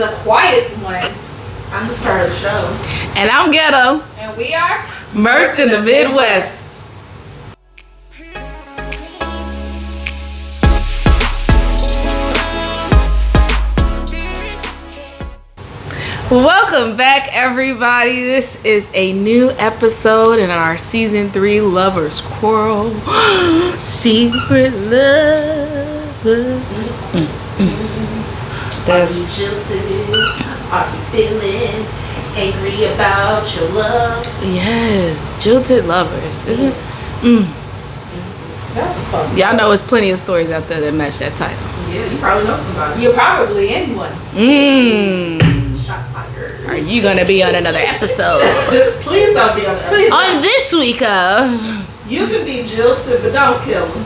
the quiet one. I'm the star of the show. And I'm Ghetto. And we are Murked in the Midwest. Welcome back, everybody. This is a new episode in our season 3 Lovers Quarrel. Secret lovers. Are you jilted? Are you feeling angry about your love? Yes, jilted lovers. Isn't That's fun. y'all know there's plenty of stories out there that match that title. Yeah, you probably know somebody. You're probably in one. Shots fired. Are you gonna be on another episode? Please don't be on the episode. On this week of You can be jilted, but don't kill him.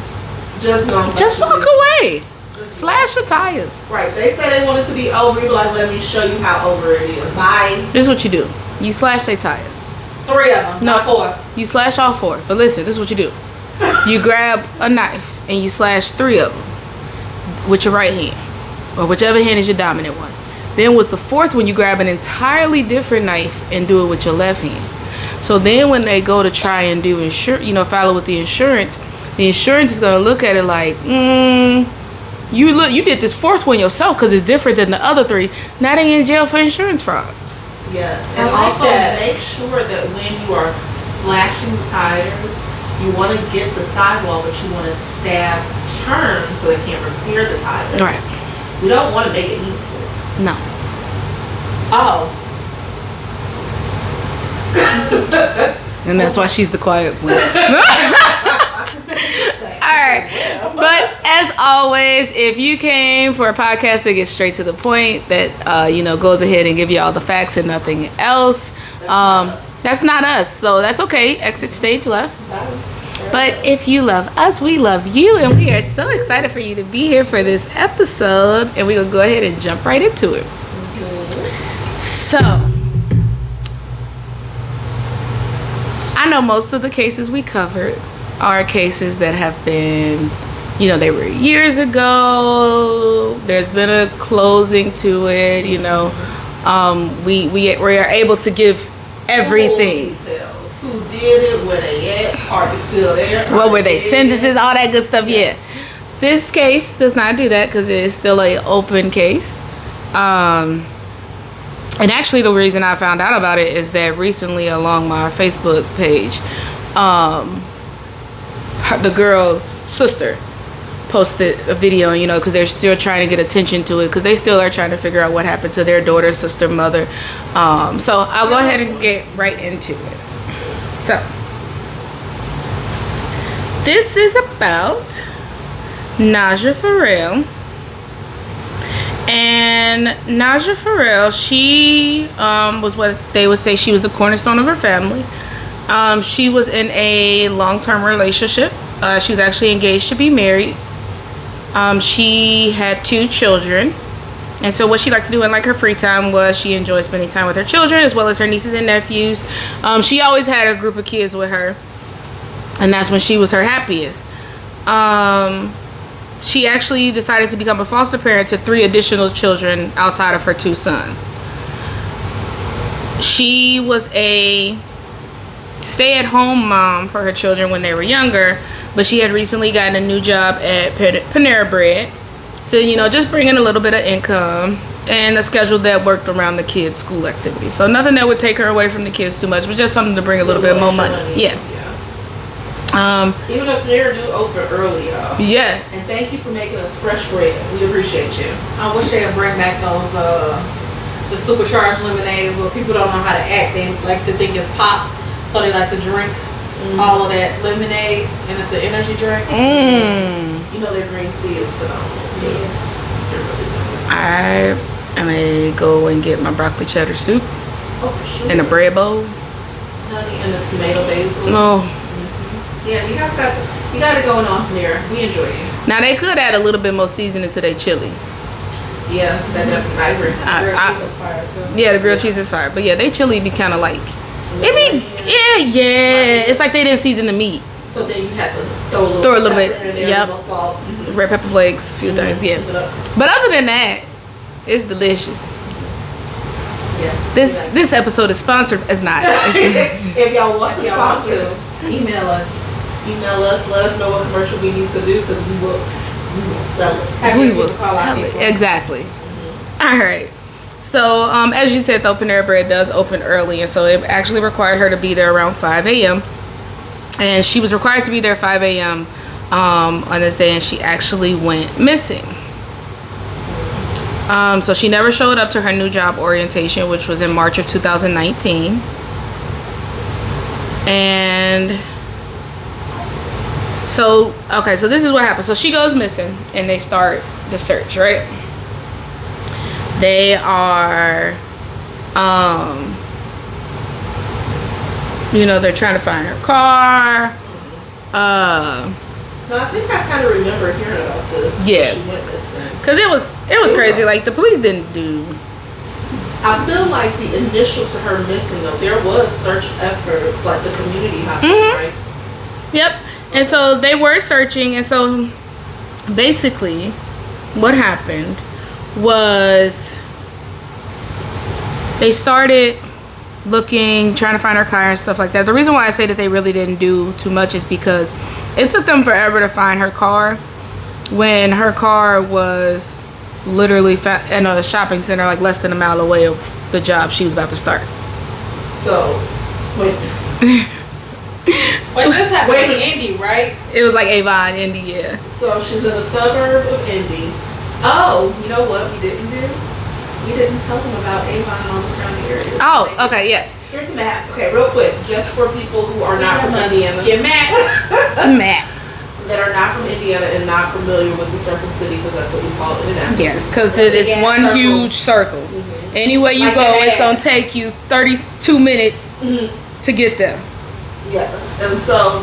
Just walk away. Slash the tires. Right. They say they want it to be over. You be like, let me show you how over it is. Bye. This is what you do. You slash their tires. 3 of them, not 4. You slash all 4. But listen, this is what you do. You grab a knife and you slash 3 of them with your right hand, or whichever hand is your dominant one. Then with the 4th one, you grab an entirely different knife and do it with your left hand. So then when they go to try and do file it with the insurance is gonna look at it like, you did this 4th one yourself because it's different than the other 3. Now they in jail for insurance fraud. Yes, and also make sure that when you are slashing the tires, you want to get the sidewall, but you want to stab turn so they can't repair the tires. Right. We don't want to make it easy for them. No. Oh. And that's why she's the quiet one. Alright. But as always, if you came for a podcast that gets straight to the point, that goes ahead and give you all the facts and nothing else, that's not us. So that's okay. Exit stage left. But if you love us, we love you, and we are so excited for you to be here for this episode, and we're gonna go ahead and jump right into it. So I know most of the cases we covered are cases that have been, they were years ago. There's been a closing to it. We are able to give everything. Full details. Who did it? Where they at? Are they still there? What were they? Sentences, all that good stuff. Yeah. This case does not do that because it is still an open case. And actually, the reason I found out about it is that recently, along my Facebook page, the girl's sister posted a video, because they're still trying to get attention to it, because they still are trying to figure out what happened to their daughter, sister, mother. So I'll go ahead and get right into it. So this is about Najah Ferrell. And Najah Ferrell, she was what they would say she was the cornerstone of her family. She was in a long-term relationship. She was actually engaged to be married. She had 2 children. And so what she liked to do in her free time was she enjoyed spending time with her children as well as her nieces and nephews. She always had a group of kids with her. And that's when she was her happiest. She actually decided to become a foster parent to 3 additional children outside of her 2 sons. She was a stay-at-home mom for her children when they were younger, but she had recently gotten a new job at Panera Bread to, just bring in a little bit of income and a schedule that worked around the kids' school activities. So nothing that would take her away from the kids too much, but just something to bring a little bit more money. Yeah. Even up there do open early, y'all. Yeah. And thank you for making us fresh bread. We appreciate you. I wish they would bring back those the supercharged lemonades where people don't know how to act. They like to think it's pop, so they like to drink all of that lemonade, and it's an energy drink. Their green tea is phenomenal. So they're really nice. I am gonna go and get my broccoli cheddar soup. Oh, for sure. In a bread bowl. Honey and the tomato basil. Oh. Yeah, you guys got it going on there. We enjoy it. Now they could add a little bit more seasoning to their chili. Yeah, that definitely. I agree. The grilled cheese is fire too. Yeah, the grilled cheese is fire, but yeah, they chili be kind of like. It's like they didn't season the meat. So then you have to throw a little bit. In there, Yep. a little salt. Red pepper flakes, a few things. Yeah. But other than that, it's delicious. Yeah. This episode is sponsored as not. If y'all want If to y'all want sponsor to, us, email us. let us know what commercial we need to do because we will sell it. Have We people will call our sell it. people. Exactly. All right. So, as you said, the Panera Bread does open early, and so it actually required her to be there around 5 a.m. And she was required to be there 5 a.m. On this day, and she actually went missing. So she never showed up to her new job orientation, which was in March of 2019. And so, okay, so this is what happened. So she goes missing, and they start the search, right? They are, they're trying to find her car. No, I think I kind of remember hearing about this. Yeah. She went missing. Cause it was crazy. Like the police didn't do. I feel like the initial to her missing though, there was search efforts, like the community hospital, right? Yep. And so they were searching, and so basically, what happened was they started looking, trying to find her car and stuff like that. The reason why I say that they really didn't do too much is because it took them forever to find her car when her car was literally in a shopping center like less than a mile away of the job she was about to start. So, wait. Wait, this happened in Indy, right? It was like Avon, Indy, yeah. So she's in a suburb of Indy. Oh, you know what we didn't do? We didn't tell them about Avon and all the surrounding areas. Oh, okay, yes. Here's a map. Okay, real quick, just for people who are not from Indiana. Get mad. Map. That are not from Indiana and not familiar with the Circle City, because that's what we call it in Indianapolis. Yes, because it is one circle. Huge circle. Mm-hmm. Anywhere you Like go, an it's going to ass. take you 32 minutes to get there. Yes, and so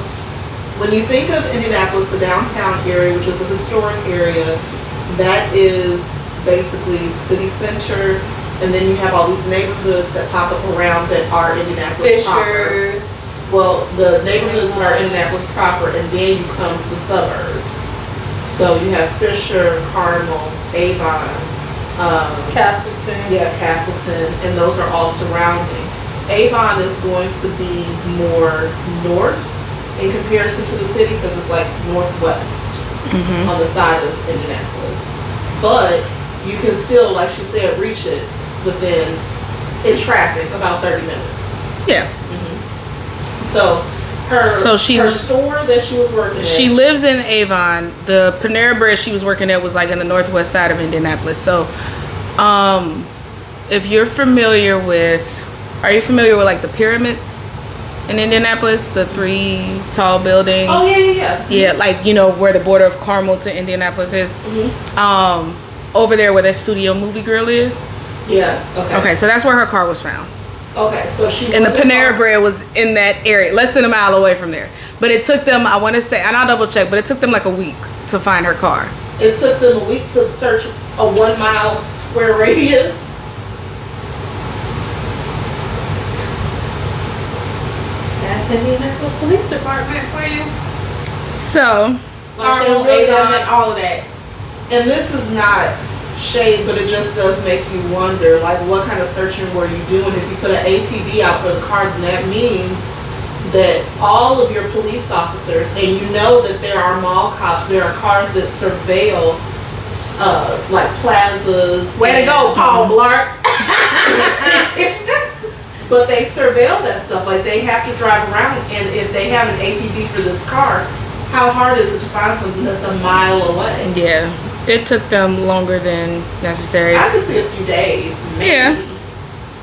when you think of Indianapolis, the downtown area, which is a historic area, that is basically city center, and then you have all these neighborhoods that pop up around that are Indianapolis proper. Fishers. Well, the neighborhoods that are Indianapolis proper, and then you come to the suburbs. So you have Fisher, Carmel, Avon, Castleton. Castleton, and those are all surrounding. Avon is going to be more north in comparison to the city because it's like northwest on the side of Indianapolis. But you can still, like she said, reach it within, in traffic, about 30 minutes. Yeah. So her she her was- store that she was working at. She lives in Avon. The Panera Bread she was working at was like in the northwest side of Indianapolis. So, if you're familiar with, are you familiar with like the pyramids in Indianapolis? The 3 tall buildings. Oh yeah. Yeah, like where the border of Carmel to Indianapolis is. Over there where that Studio Movie Grill is. Yeah. Okay. Okay, so that's where her car was found. Okay. So she. And the wasn't Panera far- Bread was in that area, less than a mile away from there. But it took them, I want to say, and I'll double check, but it took them like a week to find her car. It took them a week to search a 1 mile square radius. That's Indianapolis Police Department for you. So, Like they Carmel, really Avon, haven't- all of that. And this is not shade, but it just does make you wonder, like, what kind of searching were you doing? If you put an APB out for the car, then that means that all of your police officers, and you know that there are mall cops, there are cars that surveil, like plazas. Way to go, Paul Blart. But they surveil that stuff. Like, they have to drive around, and if they have an APB for this car, how hard is it to find something that's a mile away? yeah, it took them longer than necessary. I could see a few days, maybe. Yeah. 1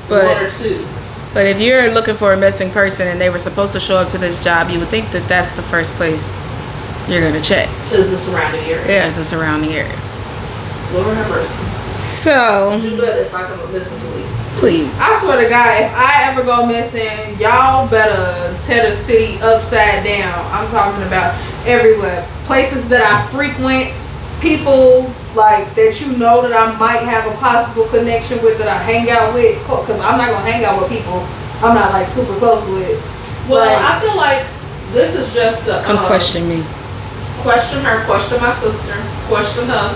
But or 2. but if you're looking for a missing person and they were supposed to show up to this job, you would think that that's the first place you're going to check. Is the surrounding area. Yeah, it's the surrounding area. Lord have mercy. So, Do better if I come up missing, police. please. I swear to God, if I ever go missing, y'all better tear the city upside down. I'm talking about everywhere. Places that I frequent, people like that that I might have a possible connection with, that I hang out with. Because I'm not going to hang out with people I'm not like super close with. Well, Like, I feel like this is just a Come question me. question her, question my sister, question her,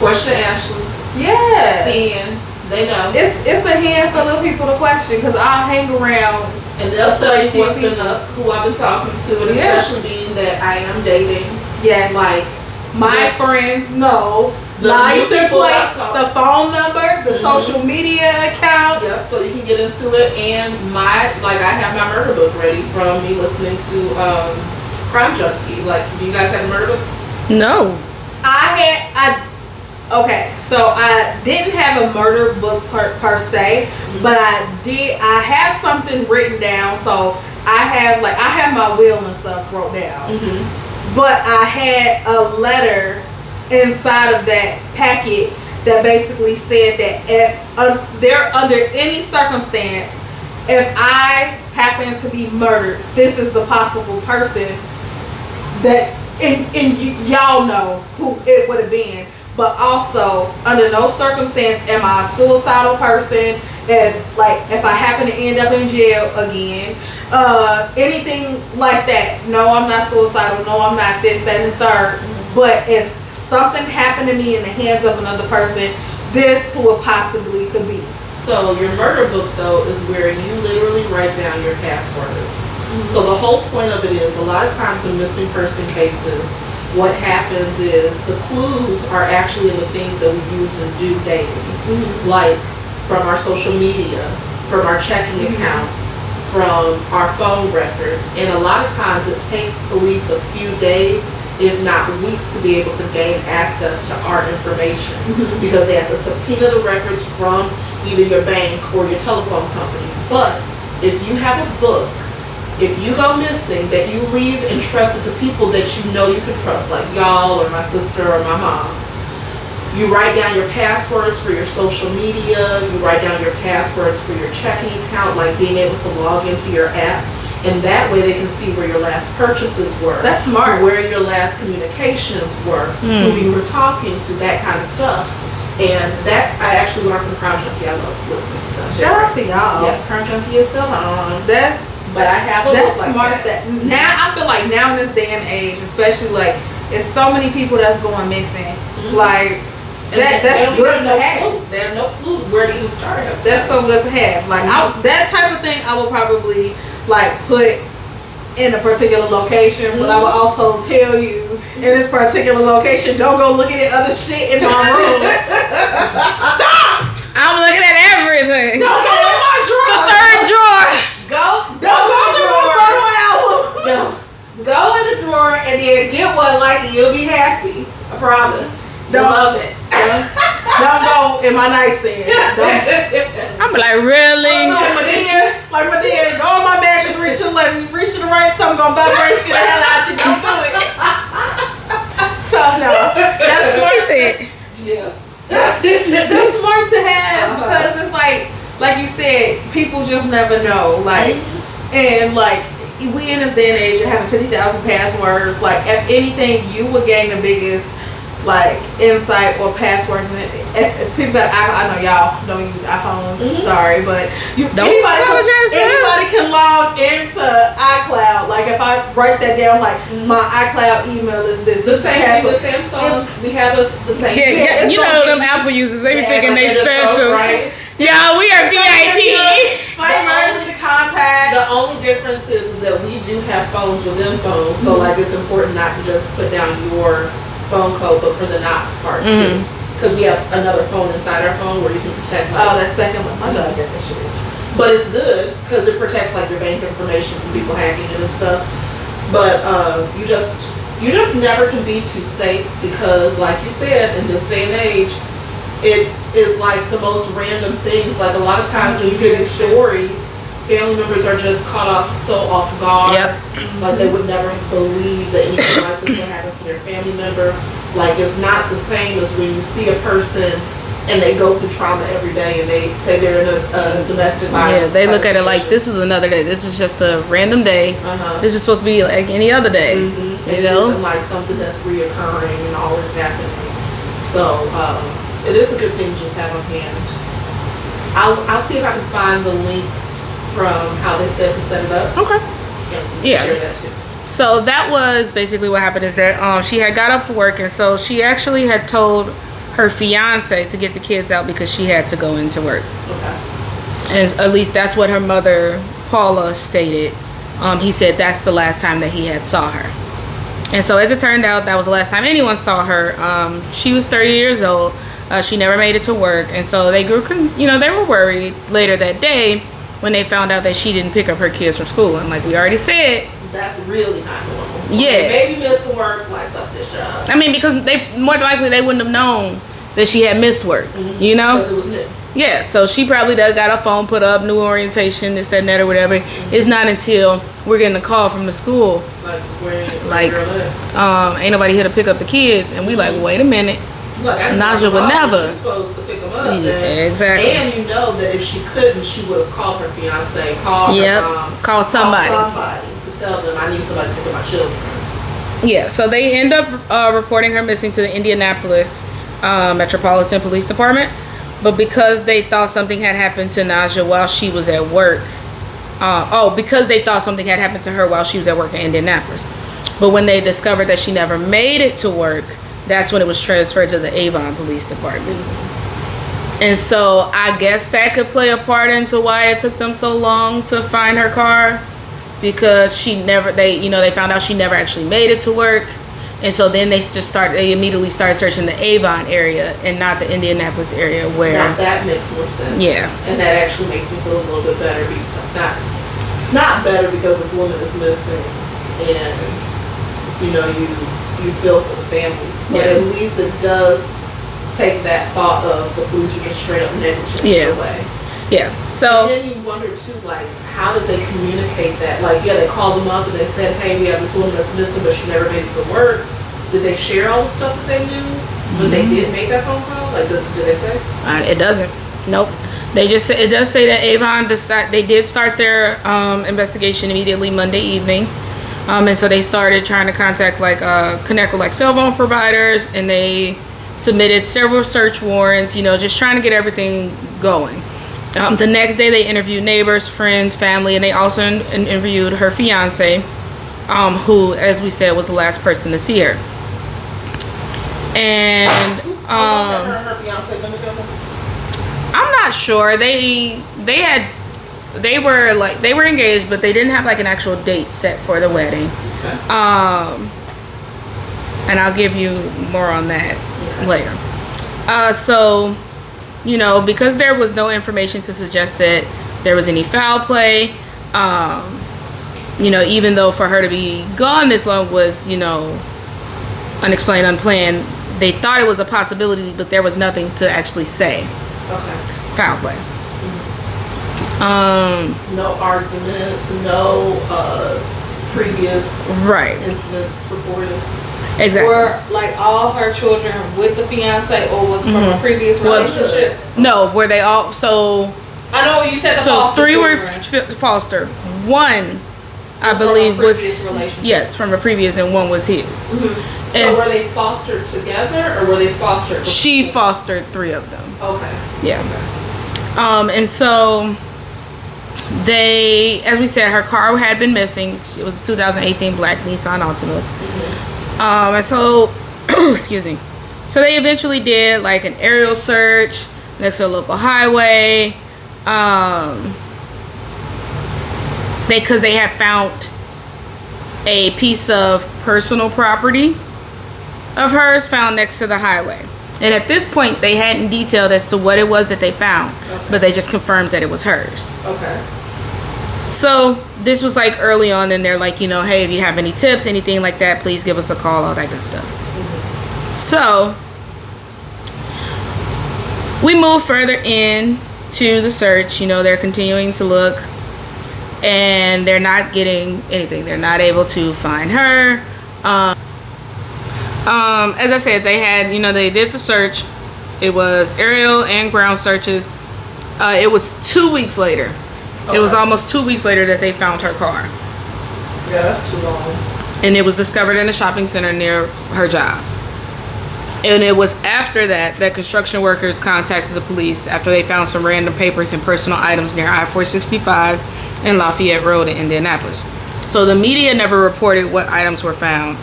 question Ashley, yeah. seeing They know. It's a handful of people to question because I'll hang around and they'll tell you what's people. been up, who I've been talking to, and Yeah. especially being that I am dating. Yes. Like, my friends know. The License new people plate, I talk- the phone number, the social media account. Yep, so you can get into it. And I have my murder book ready from me listening to Crime Junkie. Like, do you guys have a murder book? No. Okay, so I didn't have a murder book per se, but I have something written down. So I have my will and stuff wrote down. But I had a letter inside of that packet that basically said that if there under any circumstance, if I happen to be murdered, this is the possible person that and y'all know who it would have been. But also, under no circumstance am I a suicidal person. If I happen to end up in jail again, anything like that. No, I'm not suicidal. No, I'm not this, that, and the third. But if something happened to me in the hands of another person, this who it possibly could be. So your murder book, though, is where you literally write down your passwords. So the whole point of it is, a lot of times in missing person cases, what happens is the clues are actually in the things that we use and do daily. Like from our social media, from our checking accounts, from our phone records. And a lot of times it takes police a few days, if not weeks, to be able to gain access to our information. Because they have to subpoena the records from either your bank or your telephone company. But if you have a book, if you go missing, that you leave entrusted to people that you know you can trust, like y'all or my sister or my mom, you write down your passwords for your social media, you write down your passwords for your checking account, like being able to log into your app, and that way they can see where your last purchases were. That's smart. Where your last communications were, who you were talking to, that kind of stuff. And that I actually learned from Crime Junkie. I love listening to stuff. Shout out to y'all. Yes, Crime Junkie is still on. But I have a That's book like smart. that. Now I feel like now in this day and age, especially like it's so many people that's going missing. Like that's good to have. They have no clue where to even start. That's so good to have. Like that type of thing, I will probably like put in a particular location, but I will also tell you in this particular location, don't go looking at other shit in my room. Stop! I'm looking at everything. Don't go in my drawer. The third drawer. Don't go in the photo album. Go in the drawer and then get one like it. You'll be happy. I promise. You'll love it. Don't go in my nightstand. I'm like, really? Like my dad, go on my mattress, reach to the left, you reach to the right, something gonna vibrate, get the hell out you, don't do it. So no, that's smart. He said, Yeah. That's smart to have because it's like you said, people just never know. Like, and like we in this day and age, having 50,000 passwords. Like, if anything, you would gain the biggest like insight or passwords. And if people got I know y'all don't use iPhones. Sorry, but anybody can log into iCloud. Like if I write that down, like my iCloud email is this. The same thing with Samsung. We have the same. yeah, you know them Apple users. They be thinking they special. Right? Yeah, we are VIP. My emergency contact. The only difference is that we do have phones within phones. So like it's important not to just put down your phone code, but for the Knox part too. Because we have another phone inside our phone where you can protect. Like, that second one. My dog got that shit. But it's good because it protects like your bank information from people hacking it and stuff. But you just never can be too safe because, like you said, in this day and age, it is like the most random things. Like a lot of times when you hear these stories, family members are just caught off guard. Like they would never believe that anything like this would happen to their family member. Like it's not the same as when you see a person and they go through trauma every day and they say they're in a domestic violence. Yeah, they look at it like this was another day. This was just a random day. This is supposed to be like any other day. You know, it isn't like something that's reoccurring and always happening. So it is a good thing to just have on hand. I'll see if I can find the link from how they said to set it up. Okay. Yeah. Share that too. So that was basically what happened is that she had got up for work, and so she actually had told her fiance to get the kids out because she had to go into work. Okay. And at least that's what her mother, Paula, stated. He said that's the last time that he had saw her. And so as it turned out, that was the last time anyone saw her. She was 30 years old. She never made it to work. And so they grew, they were worried later that day when they found out that she didn't pick up her kids from school. And like we already said, that's really not normal. Yeah. Maybe missed the work, like fuck this job. I mean, because they more than likely they wouldn't have known that she had missed work, you know? Because it was new. Yeah, so she probably got her phone put up, new orientation, this, that, and that, or whatever. It's not until we're getting a call from the school, Like, where girl ain't nobody here to pick up the kids, and we like, wait a minute. Look, Najah would never. She's supposed to pick them up. Yeah, exactly. And you know that if she couldn't, she would have called her fiance, called her mom, call somebody to tell them I need somebody to pick up my children. Yeah, so they end up reporting her missing to the Indianapolis Metropolitan Police Department. But because they thought something had happened to Najah while she was at work. Because they thought something had happened to her while she was at work in Indianapolis. But when they discovered that she never made it to work, that's when it was transferred to the Avon Police Department. And so I guess that could play a part into why it took them so long to find her car. Because they found out she never actually made it to work. And so then they immediately started searching the Avon area and not the Indianapolis area where. Now that makes more sense. Yeah. And that actually makes me feel a little bit better because not better because this woman is missing and you feel for the family. But at least it does take that thought of the police are just straight up negligent away. Yeah. So. And then you wonder too, like, how did they communicate that? Like, yeah, they called them up and they said, hey, we have this woman that's missing, but she never made it to work. Did they share all the stuff that they knew when they did make that phone call? Like, did they say? It doesn't. Nope. It does say that Avon they did start their investigation immediately Monday evening. And so they started trying to connect with cell phone providers, and they submitted several search warrants, just trying to get everything going. The next day they interviewed neighbors, friends, family, and they also interviewed her fiance, who, as we said, was the last person to see her. And her fiance been together? I'm not sure. They were engaged, but they didn't have like an actual date set for the wedding. Okay. And I'll give you more on that later. So, because there was no information to suggest that there was any foul play, even though for her to be gone this long was, unexplained, unplanned, they thought it was a possibility, but there was nothing to actually say. Okay. Foul play. No arguments, no previous incidents reported. Exactly. Were like all her children with the fiance, or was from a previous relationship? No, were they all? So I know you said the so foster 3 children. were foster. 1, I believe, from a was previous relationship. yes from a previous, and 1 was his. Mm-hmm. So And were they fostered together or were they fostered before? she fostered 3 of them. Okay. Yeah. And so they, as we said, her car had been missing. It was a 2018 black Nissan Altima. And so, excuse me. So they eventually did like an aerial search next to a local highway. Because they had found a piece of personal property of hers found next to the highway. And at this point, they hadn't detailed as to what it was that they found, but they just confirmed that it was hers. Okay. So this was like early on, and they're like, hey, if you have any tips, anything like that, please give us a call, all that good stuff. So we move further in to the search. They're continuing to look, and they're not getting anything. They're not able to find her. As I said, they had, they did the search. It was aerial and ground searches. It was 2 weeks later. Okay. It was almost 2 weeks later that they found her car. Yeah, that's too long. And it was discovered in a shopping center near her job. And it was after that construction workers contacted the police after they found some random papers and personal items near I-465 and Lafayette Road in Indianapolis. So the media never reported what items were found.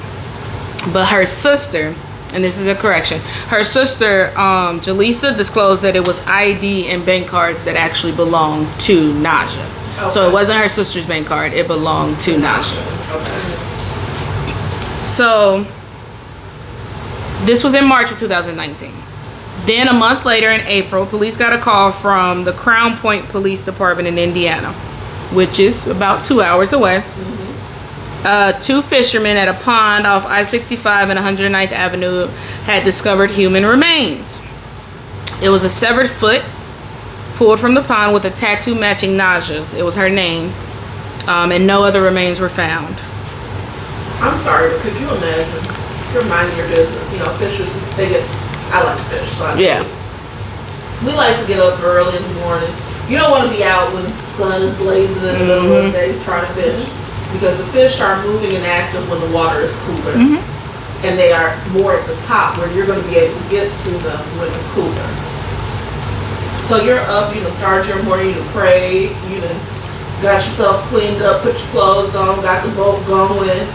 But her sister and this is a correction. Her sister, Jaleesa, disclosed that it was ID and bank cards that actually belonged to Najah. Okay. So it wasn't her sister's bank card; it belonged to Najah. Okay. So this was in March of 2019. Then a month later, in April, police got a call from the Crown Point Police Department in Indiana, which is about 2 hours away. Two fishermen at a pond off I-65 and 109th Avenue had discovered human remains. It was a severed foot pulled from the pond with a tattoo matching Najah's. It was her name, and no other remains were found. I'm sorry, but could you imagine? You're minding your business. You know, fishers, I like to fish, so we like to get up early in the morning. You don't want to be out when the sun is blazing in the middle of the day trying to fish. Because the fish are moving and active when the water is cooler. And they are more at the top where you're going to be able to get to them when it's cooler. So you're up, you know, start your morning, you pray, you know, got yourself cleaned up, put your clothes on, got the boat going.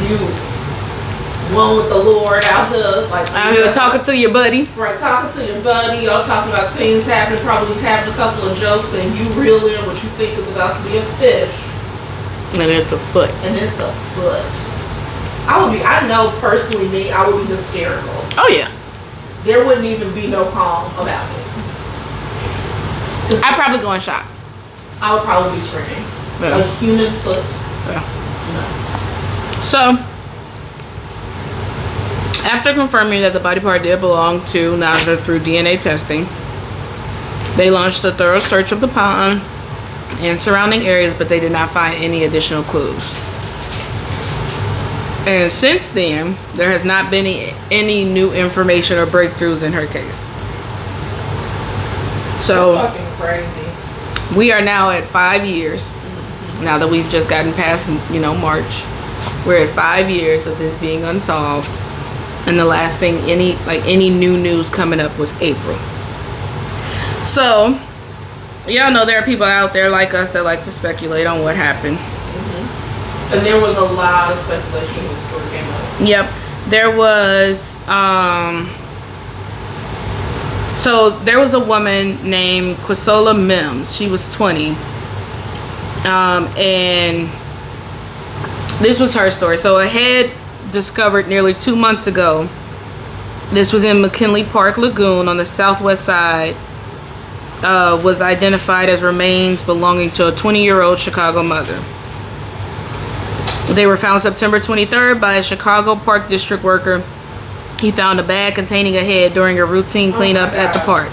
You one with the Lord out here talking to your buddy. Right, talking to your buddy. Y'all talking about things happening, probably having a couple of jokes, and you reel in what you think is about to be a fish. And it's a foot. I know personally me, I would be hysterical. Oh yeah. There wouldn't even be no calm about it. I'd probably go in shock. I would probably be screaming. Yeah. A human foot. Yeah. No. So, after confirming that the body part did belong to Najah through DNA testing, they launched a thorough search of the pond and surrounding areas, but they did not find any additional clues. And since then, there has not been any new information or breakthroughs in her case. So, that's fucking crazy. We are now at 5 years. Now that we've just gotten past, March, we're at 5 years of this being unsolved. And the last thing, any new news coming up was April. So, y'all know there are people out there like us that like to speculate on what happened. And there was a lot of speculation when the story came up. Yep. There was, so there was a woman named Quisola Mims. She was 20. And this was her story. So a head discovered nearly 2 months ago. This was in McKinley Park Lagoon on the southwest side. Was identified as remains belonging to a 20-year-old Chicago mother. They were found September 23rd by a Chicago Park District worker. He found a bag containing a head during a routine cleanup at the park.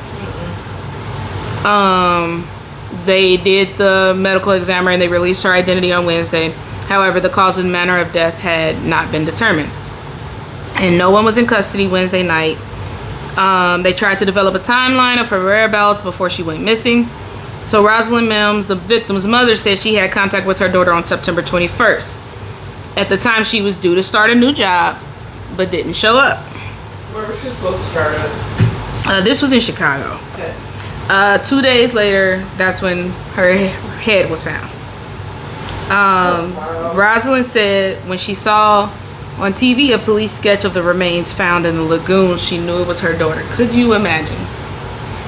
They did the medical examiner and they released her identity on Wednesday. However, the cause and manner of death had not been determined. And no one was in custody Wednesday night. They tried to develop a timeline of her whereabouts before she went missing. So Rosalind Mims, the victim's mother, said she had contact with her daughter on September 21st. At the time, she was due to start a new job, but didn't show up. Where was she supposed to start at? This was in Chicago. Okay. 2 days later, that's when her head was found. Rosalind said when she saw on TV a police sketch of the remains found in the lagoon, she knew it was her daughter. Could you imagine?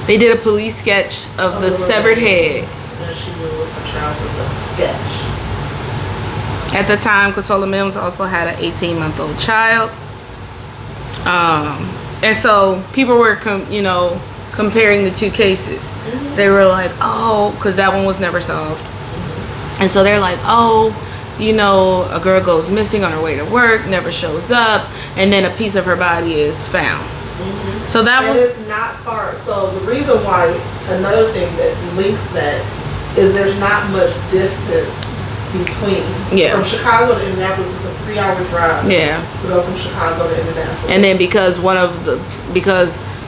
They did a police sketch of the severed head. And she knew it was her child from the sketch. At the time, Quisola Mims also had an 18-month-old child. And so people were, comparing the two cases. Mm-hmm. They were like, oh, because that one was never solved. Mm-hmm. And so they're like, oh, a girl goes missing on her way to work, never shows up, and then a piece of her body is found. Mm-hmm. So that was... it's not far. So the reason why, another thing that links that, is there's not much distance between. Yeah. From Chicago to Indianapolis, it's a 3-hour drive. Yeah. To go from Chicago to Indianapolis. And then because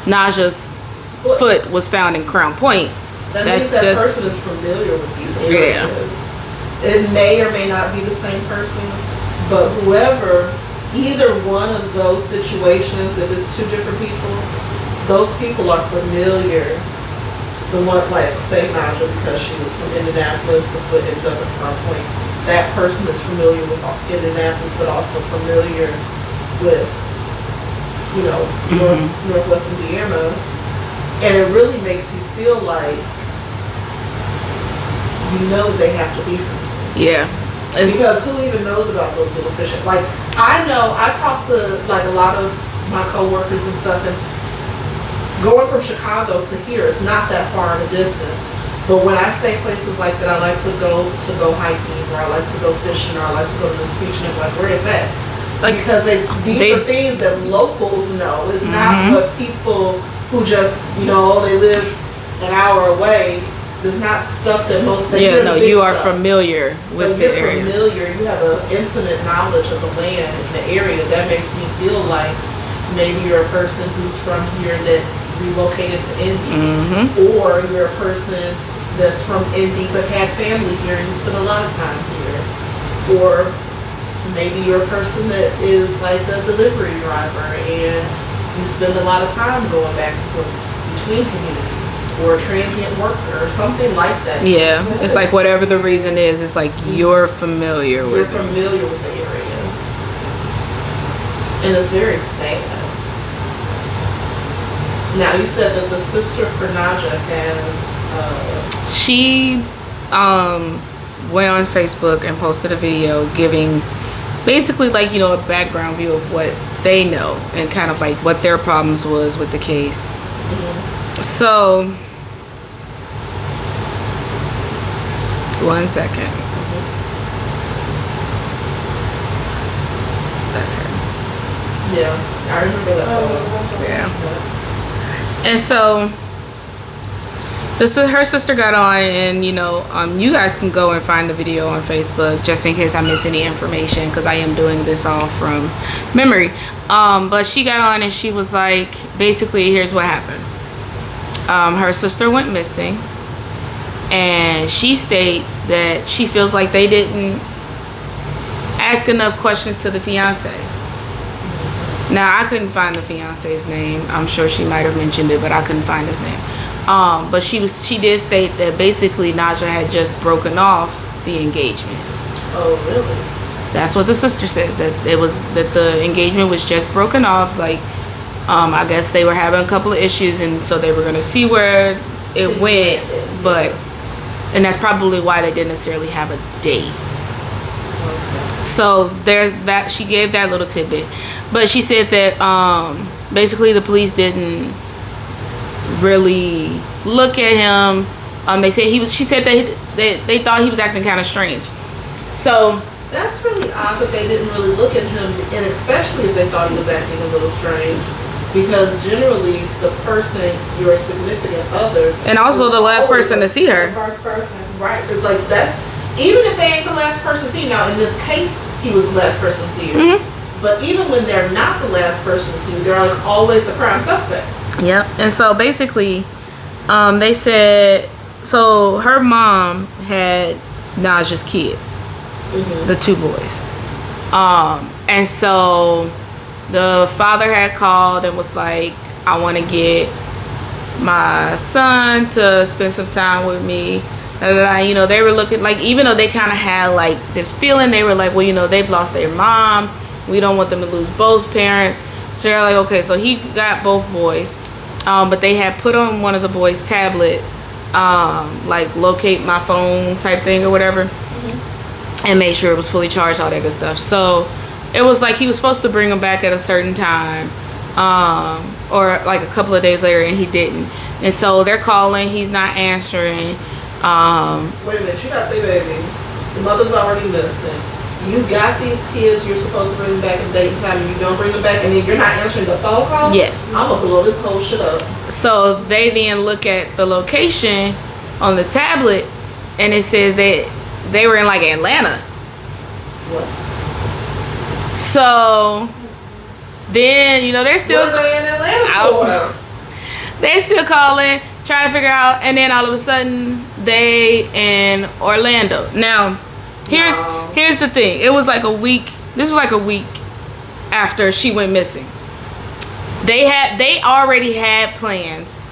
Najah's foot was found in Crown Point. That means that person is familiar with these areas. Yeah. It may or may not be the same person, but either one of those situations, if it's two different people, those people are familiar. The one, like, say Najah, because she was from Indianapolis, the foot ended up at Crown Point. That person is familiar with Indianapolis, but also familiar with Northwest Indiana, and it really makes you feel like they have to be from here. Yeah. Because who even knows about those little fish? Like, I know, I talk to like a lot of my coworkers and stuff, and going from Chicago to here is not that far of a distance. But when I say places like that, I like to go hiking, or I like to go fishing, or I like to go to this beach, and I'm like, where is that? Like, because these are things that locals know. It's not what people who just they live an hour away. There's not stuff that most. You are familiar with the area. You're familiar. You have an intimate knowledge of the land and the area. That makes me feel like maybe you're a person who's from here that relocated to Indy, or you're a person that's from Indy but had family here and you spend a lot of time here, or maybe you're a person that is like a delivery driver and you spend a lot of time going back and forth between communities. Or a transient worker or something like that. Yeah, it's like whatever the reason is, it's like you're familiar with it. You're familiar with the area. And it's very sad. Now, you said that the sister for Najah has... She went on Facebook and posted a video giving basically like, a background view of what they know and kind of like what their problems was with the case. So... 1 second. That's her. Yeah, I remember that photo. Yeah. And so her sister got on, and you guys can go and find the video on Facebook just in case I miss any information, because I am doing this all from memory. But she got on and she was like, basically, here's what happened. Her sister went missing. And she states that she feels like they didn't ask enough questions to the fiance. Now, I couldn't find the fiance's name. I'm sure she might have mentioned it, but I couldn't find his name. But she did state that basically Najah had just broken off the engagement. Oh, really? That's what the sister says, that the engagement was just broken off. Like, I guess they were having a couple of issues, and so they were gonna see where it went, and that's probably why they didn't necessarily have a date. So that she gave that little tidbit, but she said that basically the police didn't really look at him. They said she said that they thought he was acting kind of strange. So that's really odd that they didn't really look at him, and especially if they thought he was acting a little strange. Because generally, the person, your significant other, and also the last person to see her. The first person, right? It's like that's even if they ain't the last person to see. Now, in this case, he was the last person to see her. But even when they're not the last person to see her, they're like always the prime suspect. Yep. And so basically, they said so her mom had Najah's kids, the 2 boys, and so. The father had called and was like, I want to get my son to spend some time with me. They were looking like, even though they kind of had like this feeling, they were like, well, they've lost their mom. We don't want them to lose both parents. So they're like, okay, so he got both boys. But they had put on one of the boys' tablet, like locate my phone type thing or whatever, and made sure it was fully charged, all that good stuff. So it was like he was supposed to bring him back at a certain time, or like a couple of days later, and he didn't. And so they're calling, he's not answering. Wait a minute, you got 3 babies. The mother's already missing. You got these kids, you're supposed to bring them back at date and time, and you don't bring them back, and then you're not answering the phone call? Yeah. I'm gonna blow this whole shit up. So they then look at the location on the tablet, and it says that they were in like Atlanta. What? So then, they're still what are they in Atlanta for? They're still calling, trying to figure out, and then all of a sudden they in Orlando. Now, here's the thing. It was like a week. This was like a week after she went missing. They already had plans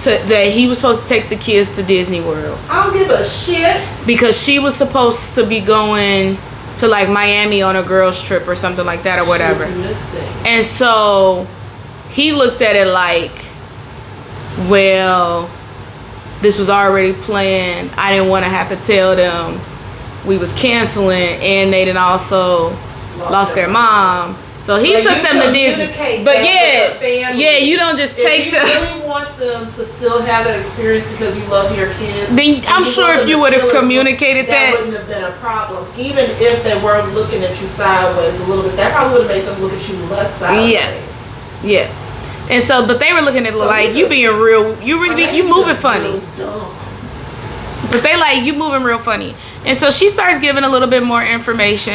that he was supposed to take the kids to Disney World. I don't give a shit. Because she was supposed to be going to like Miami on a girls trip or something like that or whatever. She's missing. And so he looked at it like, well, this was already planned. I didn't want to have to tell them we was canceling, and they didn't also lost their mom. So he Like, took you them to Disney. communicate But that yeah, with the family. yeah, you don't just take If you the. really want them to still have that experience because you love your kids, Then I'm and sure want if them you to would have feel as communicated though that. wouldn't have been a problem. Even if they were looking at you sideways a little bit, that probably would have made them look at you less sideways. Yeah. And so, but they were looking at it So like, you you being real, you moving funny. Real dumb. But they like, you moving real funny. And so she starts giving a little bit more information.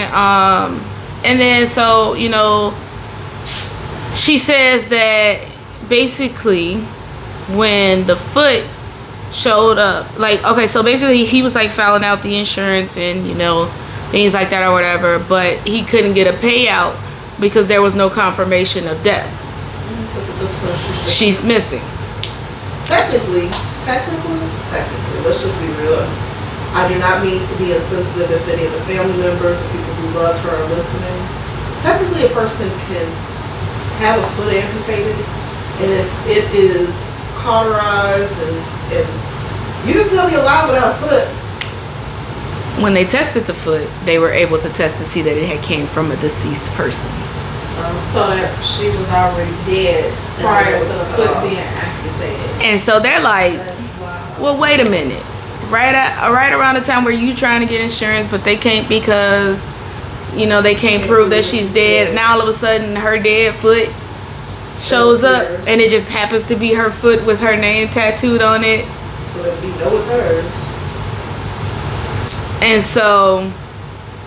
And then so, you know, she says that basically when the foot showed up, like, okay, so basically he was like filing out the insurance and, you know, things like that or whatever, but he couldn't get a payout because there was no confirmation of death. Because at this point, She's missing. technically, let's just be real. I do not mean to be insensitive if any of the family members or people who loved her are listening. Technically, a person can have a foot amputated, and if it is cauterized and you just gonna be alive without a foot. When they tested the foot, they were able to test and see that it had came from a deceased person. So that she was already dead prior to the foot being amputated. And so they're like, That's wild. well, wait a minute. Right around the time where you trying to get insurance, but they can't because, you know, they can't prove that she's dead. Now all of a sudden her dead foot shows up, and it just happens to be her foot with her name tattooed on it. So that we know it's hers. And so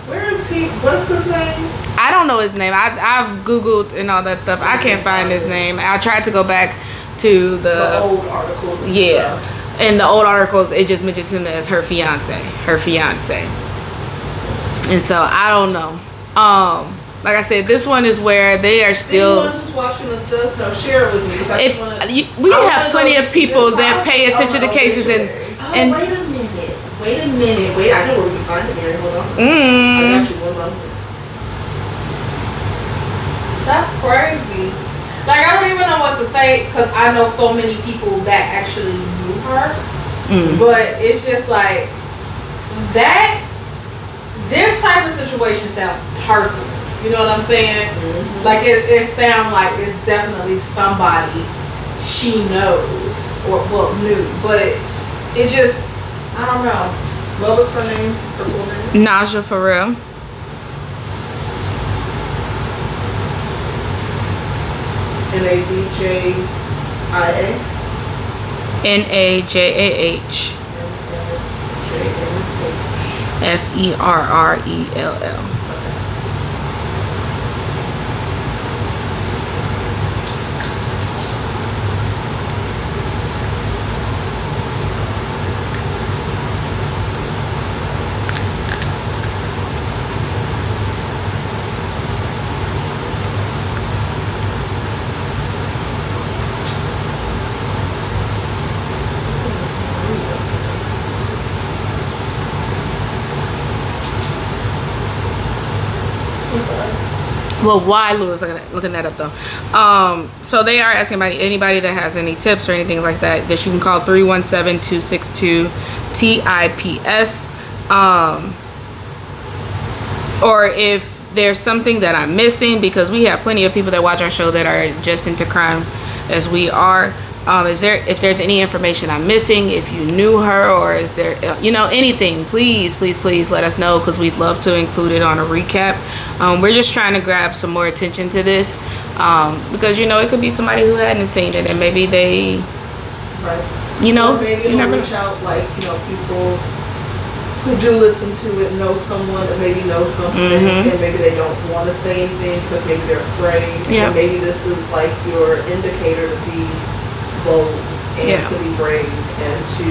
Where is he? What's his name? I don't know his name. I've Googled and all that stuff. I can't find his name. I tried to go back to The old articles. And yeah. stuff. In the old articles, it just mentions him as her fiance. And so I don't know. Like I said, this one is where they are still. Anyone who's watching this does know, share it with me. 'Cause I just wanna, We I have wanna plenty know of people this that pay policy attention to on the cases and obituary. Wait a minute. Wait, I know where we can find it here. Hold on. I mm, got you. One moment. That's crazy. Like, I don't even know what to say because I know so many people that actually knew her. But it's just like that. This type of situation sounds personal. You know what I'm saying? Mm-hmm. Like it sounds like it's definitely somebody she knows or well knew, but it just I don't know. What was her name? Her full name? Najah Ferrell. Najah. Najah Ferrell. Well, why Lou is looking that up though. So they are asking about anybody that has any tips or anything like that you can call 317-262-TIPS. Or if there's something that I'm missing, because we have plenty of people that watch our show that are just into crime as we are. If there's any information I'm missing, if you knew her, or is there, anything, please let us know, because we'd love to include it on a recap. We're just trying to grab some more attention to this, because, it could be somebody who hadn't seen it, and maybe they, Right. or maybe it'll reach out, people who do listen to it know someone that maybe knows something, and maybe they don't want to say anything because maybe they're afraid. Yeah. And maybe this is like your indicator to be bold and to be brave and to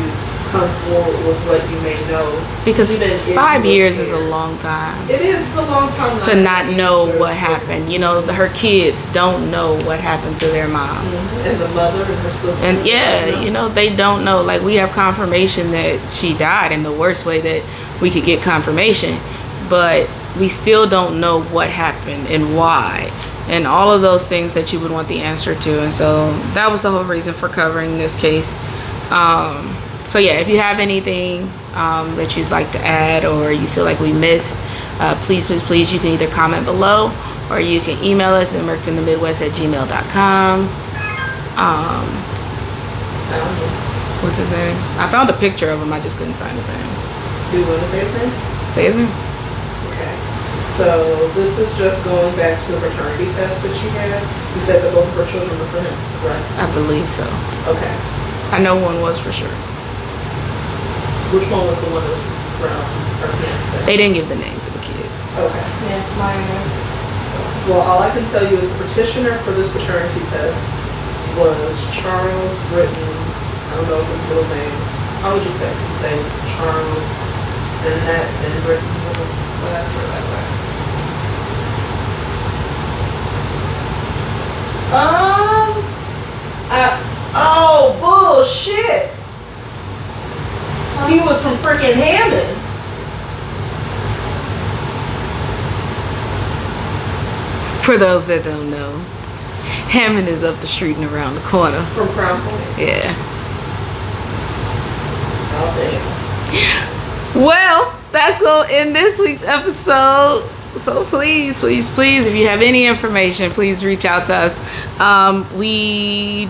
come forward with what you may know. Because even if 5 you years scared. is a long time. It is. It's a long time To not know what happened. Her kids don't know what happened to their mom. And the mother and her sister. And they don't know. Like, we have confirmation that she died in the worst way that we could get confirmation, but we still don't know what happened and why. and all of those things that you would want the answer to. And so that was the whole reason for covering this case. So yeah, if you have anything that you'd like to add or you feel like we missed, please, you can either comment below or you can email us at murkedinthemidwest@gmail.com. What's his name? I found a picture of him. I just couldn't find his name. Do you want to say his name? Say his name? Okay. So this is just going back to the paternity test that she had. You said that both of her children were for him, correct? I believe so. Okay. I know one was for sure. Which one was the one that was from her fiance? They didn't give the names of the kids. Okay. Yeah, mine was. Well, all I can tell you is the petitioner for this paternity test was Charles Britton. I don't know if his middle name. How would you say? You say Charles and that and Britton. What was the last word that way? Oh, bullshit! He was from freaking Hammond. For those that don't know, Hammond is up the street and around the corner. From Crown Point. Yeah. Oh, damn. Well, that's going to end this week's episode. So please, if you have any information, please reach out to us. We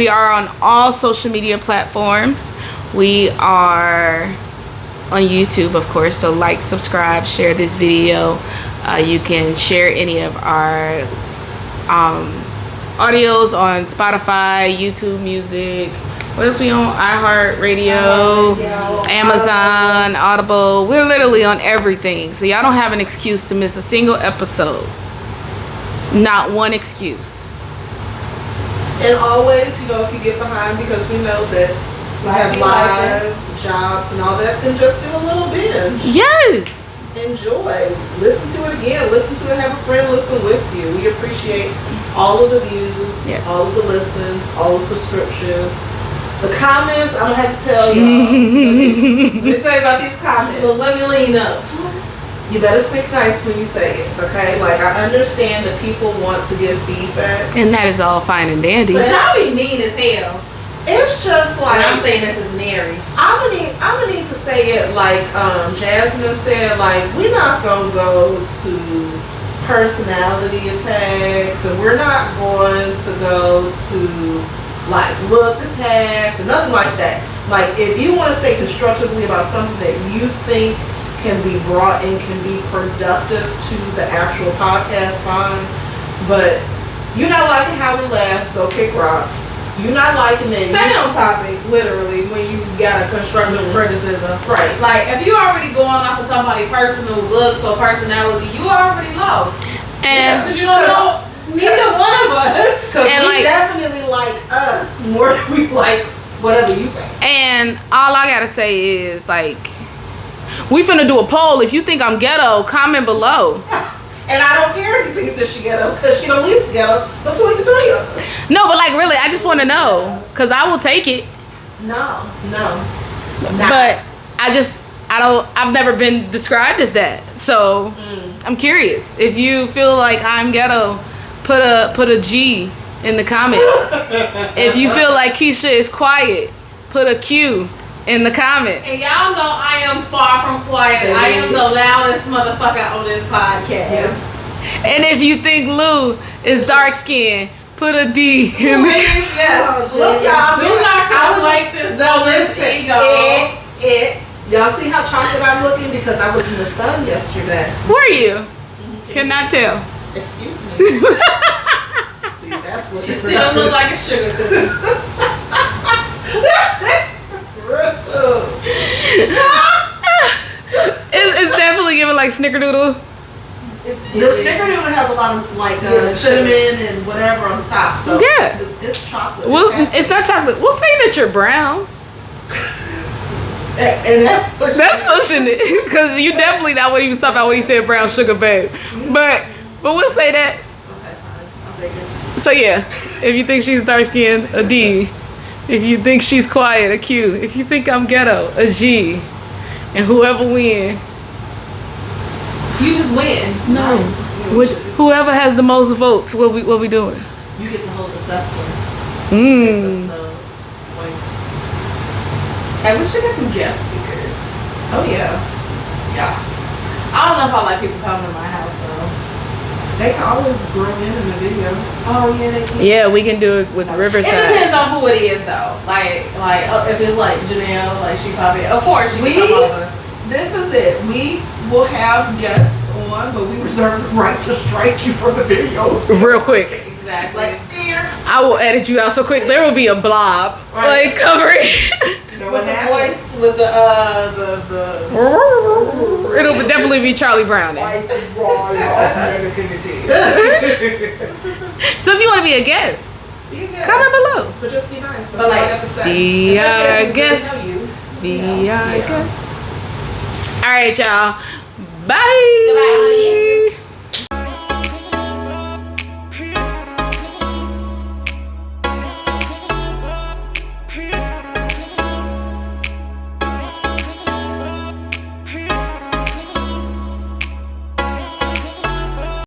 are on all social media platforms. We are on YouTube, of course. So like, subscribe, share this video. You can share any of our audios on Spotify, YouTube Music. What else we on? iHeartRadio, Amazon, Audible. We're literally on everything. So y'all don't have an excuse to miss a single episode. Not one excuse. And always, if you get behind, because we know that we have lives, jobs, and all that, then just do a little binge. Yes. Enjoy. Listen to it again. Listen to it. Have a friend listen with you. We appreciate all of the views, yes, all of the listens, all the subscriptions. The comments, I'm going to have to tell y'all. Let me tell you about these comments. Well, let me lean up. You better speak nice when you say it, okay? Like, I understand that people want to give feedback. And that is all fine and dandy. But y'all be mean as hell. It's just like... And I'm saying this as Mary's. I'm gonna need to say it like Jasmine said, like, we're not going to go to personality attacks, and we're not going to go to... like look attacks or nothing like that. Like, if you want to say constructively about something that you think can be brought and can be productive to the actual podcast, fine. But you're not liking how we laugh, go kick rocks. You're not liking that. Stay on topic, literally, when you got a constructive criticism. Right. Like, if you already going off of somebody's personal looks or personality, you already lost. And because you don't know neither one of us. Because we like, definitely like us more than we like whatever you say. And all I gotta say is, like, we finna do a poll. If you think I'm ghetto, comment below. And I don't care if you think that she ghetto, because she don't leave ghetto between the three of us. No, but like, really, I just want to know, because I will take it. No. But I've never been described as that. So I'm curious. If you feel like I'm ghetto, put a G in the comment. If you feel like Keisha is quiet, put a Q in the comment. And y'all know I am far from quiet. I am the loudest motherfucker on this podcast. Yes. And if you think Lou is dark skinned, put a D in the Yes. Look, y'all. Do not conflate this. No, listen. Y'all see how chocolate I'm looking? Because I was in the sun yesterday. Were you? Cannot tell. Excuse me. See, that's what She still look like a sugar cookie. It's definitely giving like snickerdoodle. The snickerdoodle has a lot of like cinnamon and whatever on the top. So yeah, it's chocolate. Well, it's not chocolate. We'll say that you're brown. And that's pushing it, because you definitely not what he was talking about when he said brown sugar, babe. But we'll say that. Okay, fine. I'll take it. So yeah, if you think she's dark skinned, a D. If you think she's quiet, a Q. If you think I'm ghetto, a G. And whoever win, you just win. No. Whoever has the most votes, what we doing? You get to hold the scepter. Mm. So, like, And we should get some guest speakers. oh yeah. Yeah. I don't know if I like people coming to my house though. They can always grow in the video. Oh yeah, they can. Yeah, we can do it with It Riverside. depends on who it is though. Like if it's like Janelle, like she probably, of course she can come over. This is it. We will have guests on, but we reserve the right to strike you from the video. Real quick. Exactly. Like, I will edit you out so quick. There will be a blob Right. like covering. with the voice, with the It'll definitely be Charlie Brown then. white raw negativity. So if you want to be a guest, be a guest. comment below. But just be nice. That's But all like, I got to say. Be Especially our if we really guest. know you. Be our Yeah. guest. All right, y'all. Bye. Goodbye.